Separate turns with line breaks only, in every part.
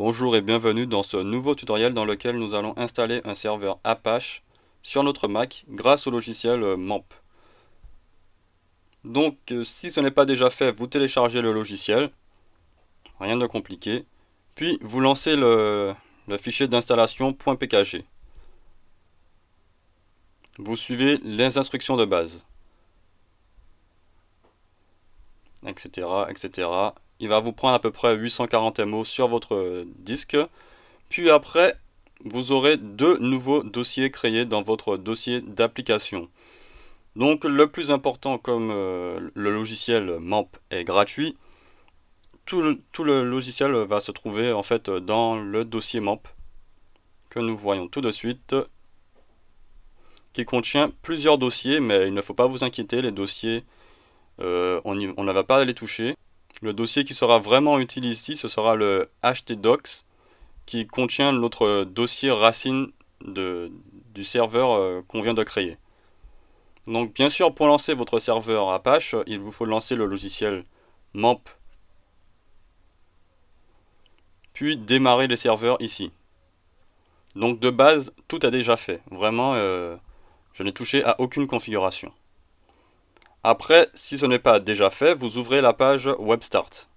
Bonjour et bienvenue dans ce nouveau tutoriel dans lequel nous allons installer un serveur Apache sur notre Mac grâce au logiciel MAMP. Donc si ce n'est pas déjà fait, vous téléchargez le logiciel, rien de compliqué, puis vous lancez le fichier d'installation .pkg. Vous suivez les instructions de base, etc., etc. Il va vous prendre à peu près 840 MO sur votre disque. Puis après, vous aurez deux nouveaux dossiers créés dans votre dossier d'application. Donc le plus important, comme le logiciel MAMP est gratuit, tout le logiciel va se trouver en fait dans le dossier MAMP que nous voyons tout de suite, qui contient plusieurs dossiers, mais il ne faut pas vous inquiéter, les dossiers, on ne va pas les toucher. Le dossier qui sera vraiment utile ici, ce sera le htdocs, qui contient notre dossier racine du serveur qu'on vient de créer. Donc bien sûr, pour lancer votre serveur Apache, il vous faut lancer le logiciel MAMP, puis démarrer les serveurs ici. Donc de base, tout est déjà fait. Vraiment, je n'ai touché à aucune configuration. Après, si ce n'est pas déjà fait, vous ouvrez la page Web Start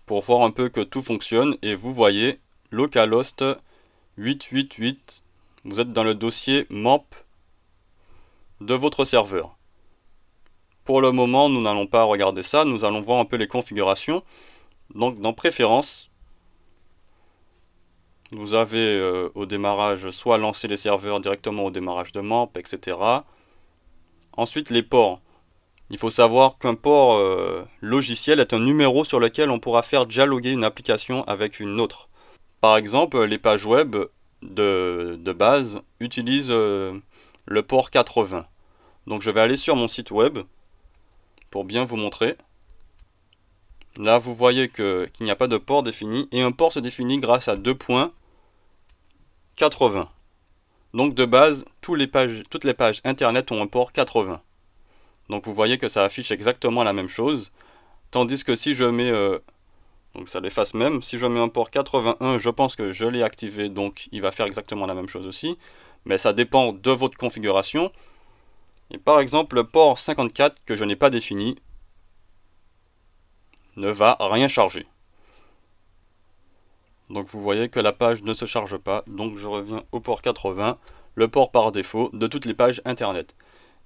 pour voir un peu que tout fonctionne et vous voyez localhost 888. Vous êtes dans le dossier MAMP de votre serveur. Pour le moment, nous n'allons pas regarder ça, nous allons voir un peu les configurations. Donc dans Préférences, vous avez au démarrage soit lancer les serveurs directement au démarrage de MAMP, etc. Ensuite les ports. Il faut savoir qu'un port logiciel est un numéro sur lequel on pourra faire dialoguer une application avec une autre. Par exemple, les pages web de base utilisent le port 80. Donc je vais aller sur mon site web pour bien vous montrer. Là, vous voyez qu'il n'y a pas de port défini et un port se définit grâce à 2.80. Donc de base, toutes les pages internet ont un port 80. Donc vous voyez que ça affiche exactement la même chose. Tandis que si je mets, donc ça l'efface même, si je mets un port 81, je pense que je l'ai activé, donc il va faire exactement la même chose aussi. Mais ça dépend de votre configuration. Et par exemple, le port 54 que je n'ai pas défini ne va rien charger. Donc vous voyez que la page ne se charge pas, donc je reviens au port 80, le port par défaut de toutes les pages internet.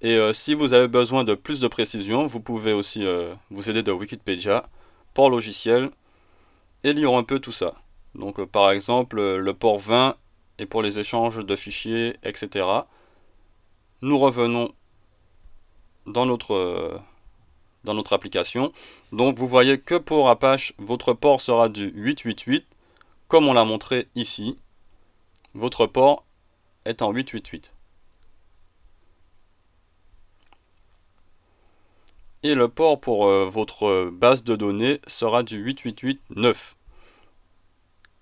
Et si vous avez besoin de plus de précision, vous pouvez aussi vous aider de Wikipédia, port logiciel, et lire un peu tout ça. Donc par exemple, le port 20 est pour les échanges de fichiers, etc. Nous revenons dans notre application. Donc vous voyez que pour Apache, votre port sera du 888, comme on l'a montré ici. Votre port est en 888. Et le port pour votre base de données sera du 888.9.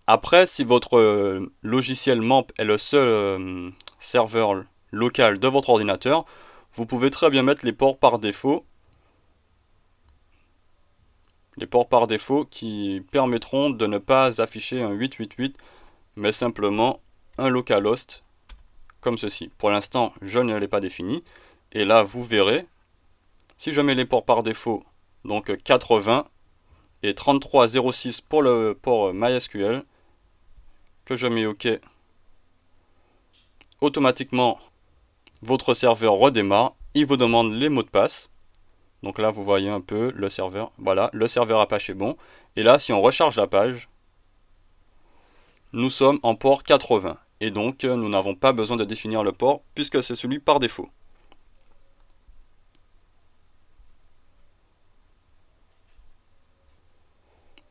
Après, si votre logiciel MAMP est le seul serveur local de votre ordinateur, vous pouvez très bien mettre les ports par défaut. Les ports par défaut qui permettront de ne pas afficher un 888, mais simplement un localhost, comme ceci. Pour l'instant, je ne l'ai pas défini. Et là, vous verrez, si je mets les ports par défaut, donc 80 et 3306 pour le port MySQL, que je mets OK, automatiquement, votre serveur redémarre. Il vous demande les mots de passe. Donc là, vous voyez un peu le serveur. Voilà, le serveur Apache est bon. Et là, si on recharge la page, nous sommes en port 80. Et donc, nous n'avons pas besoin de définir le port puisque c'est celui par défaut.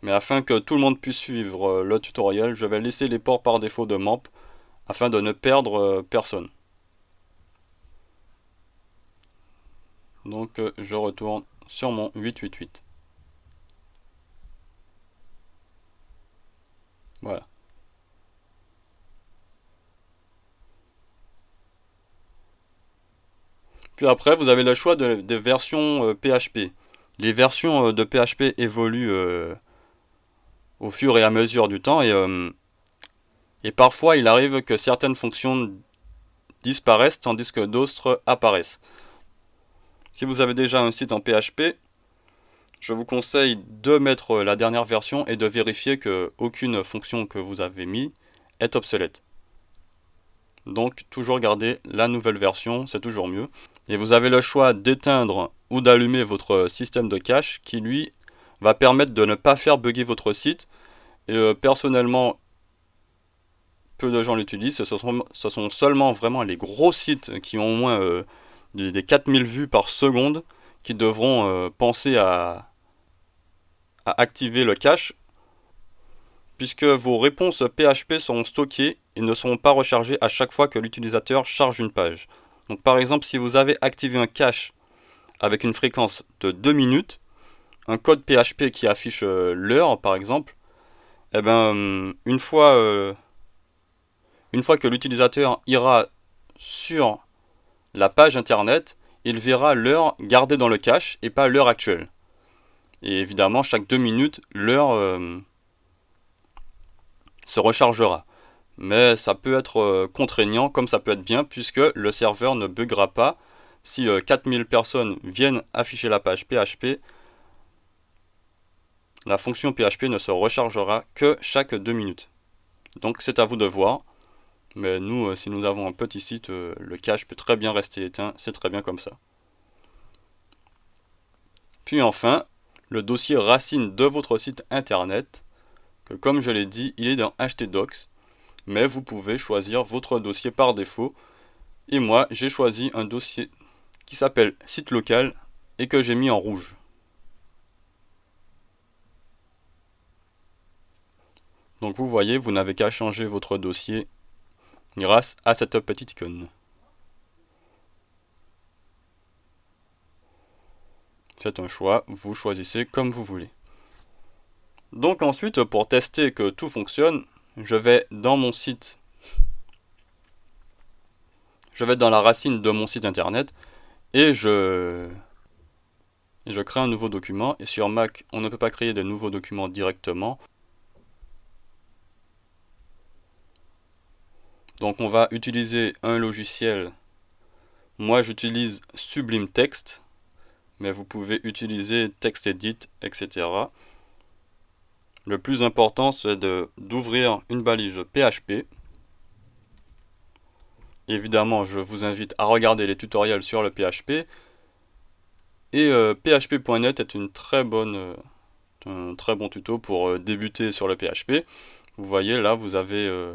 Mais afin que tout le monde puisse suivre le tutoriel, je vais laisser les ports par défaut de MAMP afin de ne perdre personne. Donc je retourne sur mon 888. Voilà. Puis après, vous avez le choix des versions PHP. Les versions de PHP évoluent au fur et à mesure du temps et parfois il arrive que certaines fonctions disparaissent tandis que d'autres apparaissent. Si vous avez déjà un site en PHP, je vous conseille de mettre la dernière version et de vérifier qu'aucune fonction que vous avez mise est obsolète. Donc toujours garder la nouvelle version, c'est toujours mieux. Et vous avez le choix d'éteindre ou d'allumer votre système de cache qui lui va permettre de ne pas faire bugger votre site. Et personnellement, peu de gens l'utilisent, ce sont seulement vraiment les gros sites qui ont au moins des 4000 vues par seconde qui devront penser à activer le cache, puisque vos réponses PHP seront stockées et ne seront pas rechargées à chaque fois que l'utilisateur charge une page. Donc par exemple, si vous avez activé un cache avec une fréquence de 2 minutes, un code PHP qui affiche l'heure par exemple, eh ben, une fois que l'utilisateur ira sur la page internet, il verra l'heure gardée dans le cache et pas l'heure actuelle. Et évidemment, chaque 2 minutes, l'heure se rechargera. Mais ça peut être contraignant comme ça peut être bien, puisque le serveur ne buggera pas. Si 4000 personnes viennent afficher la page PHP, la fonction PHP ne se rechargera que chaque 2 minutes. Donc c'est à vous de voir. Mais nous, si nous avons un petit site, le cache peut très bien rester éteint, c'est très bien comme ça. Puis enfin, le dossier racine de votre site internet, que comme je l'ai dit, il est dans htdocs, mais vous pouvez choisir votre dossier par défaut. Et moi, j'ai choisi un dossier qui s'appelle site local et que j'ai mis en rouge. Donc vous voyez, vous n'avez qu'à changer votre dossier grâce à cette petite icône. C'est un choix, vous choisissez comme vous voulez. Donc ensuite, pour tester que tout fonctionne, je vais dans mon site. Je vais dans la racine de mon site internet et je crée un nouveau document. Et sur Mac, on ne peut pas créer de nouveaux documents directement. Donc on va utiliser un logiciel. Moi j'utilise Sublime Text, mais vous pouvez utiliser TextEdit, etc. Le plus important c'est d'ouvrir une balise PHP. Évidemment, je vous invite à regarder les tutoriels sur le PHP. Et php.net est un très bon tuto pour débuter sur le PHP. Vous voyez là, vous avez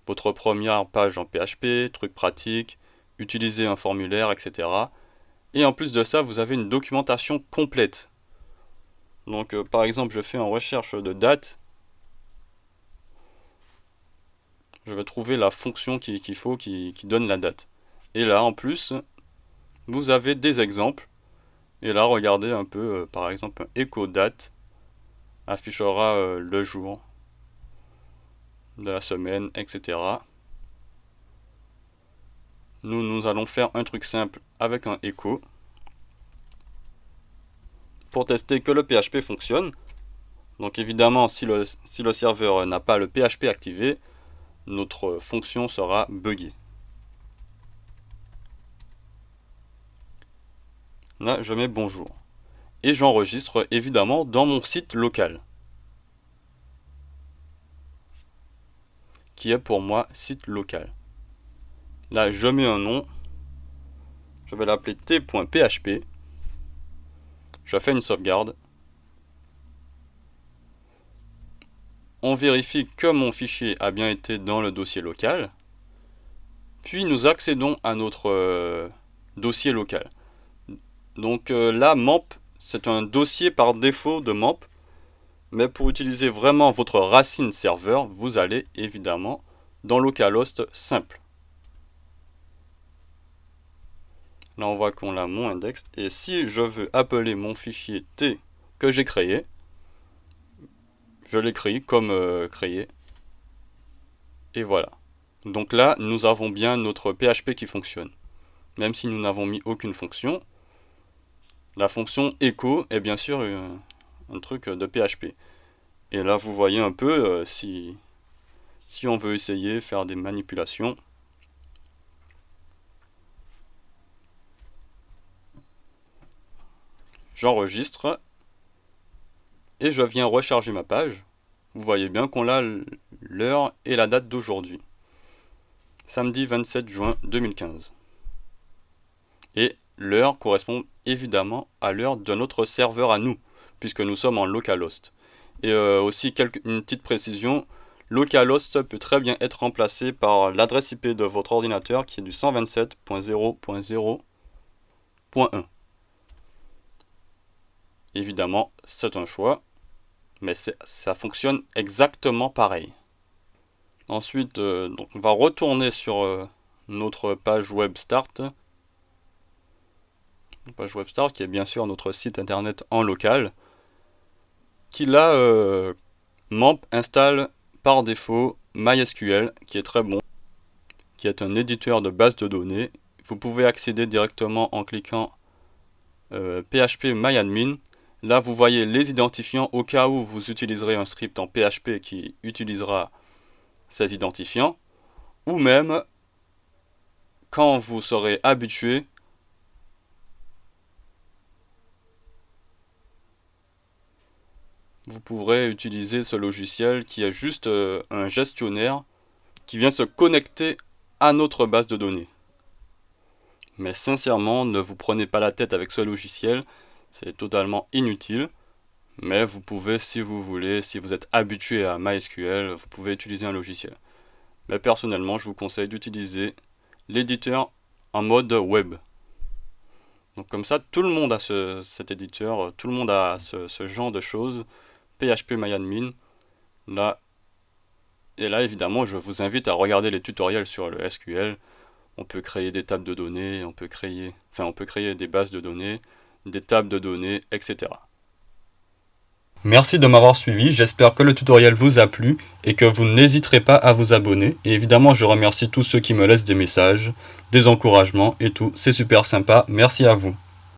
votre première page en PHP, trucs pratiques, utiliser un formulaire, etc. Et en plus de ça, vous avez une documentation complète. Donc par exemple, je fais en recherche de date. Je vais trouver la fonction qu'il faut qui donne la date. Et là, en plus, vous avez des exemples. Et là, regardez un peu, par exemple, un echo date affichera le jour de la semaine, etc. Nous allons faire un truc simple avec un echo pour tester que le PHP fonctionne. Donc évidemment, si le serveur n'a pas le PHP activé, notre fonction sera buggée. Là, je mets bonjour. Et j'enregistre évidemment dans mon site local, qui est pour moi site local. Là, je mets un nom. Je vais l'appeler t.php. Je fais une sauvegarde. On vérifie que mon fichier a bien été dans le dossier local. Puis nous accédons à notre dossier local. Donc là, MAMP, c'est un dossier par défaut de MAMP. Mais pour utiliser vraiment votre racine serveur, vous allez évidemment dans localhost simple. Là, on voit qu'on a mon index. Et si je veux appeler mon fichier T que j'ai créé, je l'écris comme créé. Et voilà. Donc là, nous avons bien notre PHP qui fonctionne. Même si nous n'avons mis aucune fonction, la fonction echo est bien sûr un truc de PHP. Et là, vous voyez un peu si on veut essayer faire des manipulations. J'enregistre et je viens recharger ma page. Vous voyez bien qu'on a l'heure et la date d'aujourd'hui. Samedi 27 juin 2015. Et l'heure correspond évidemment à l'heure de notre serveur à nous, puisque nous sommes en localhost. Et aussi une petite précision, localhost peut très bien être remplacé par l'adresse IP de votre ordinateur qui est du 127.0.0.1. Évidemment, c'est un choix, mais ça fonctionne exactement pareil. Ensuite, donc on va retourner sur notre page web start. Page web start qui est bien sûr notre site internet en local, qui là, MAMP installe par défaut MySQL, qui est très bon, qui est un éditeur de base de données. Vous pouvez accéder directement en cliquant PHP MyAdmin. Là, vous voyez les identifiants au cas où vous utiliserez un script en PHP qui utilisera ces identifiants, ou même quand vous serez habitué, vous pourrez utiliser ce logiciel qui est juste un gestionnaire qui vient se connecter à notre base de données. Mais sincèrement, ne vous prenez pas la tête avec ce logiciel, c'est totalement inutile. Mais vous pouvez, si vous voulez, si vous êtes habitué à MySQL, vous pouvez utiliser un logiciel. Mais personnellement, je vous conseille d'utiliser l'éditeur en mode web. Donc comme ça, tout le monde a cet éditeur, tout le monde a ce genre de choses. PHP MyAdmin. Là, et là, évidemment, je vous invite à regarder les tutoriels sur le SQL. On peut créer des tables de données, on peut créer des bases de données, des tables de données, etc. Merci de m'avoir suivi, j'espère que le tutoriel vous a plu et que vous n'hésiterez pas à vous abonner. Et évidemment, je remercie tous ceux qui me laissent des messages, des encouragements et tout, c'est super sympa, merci à vous.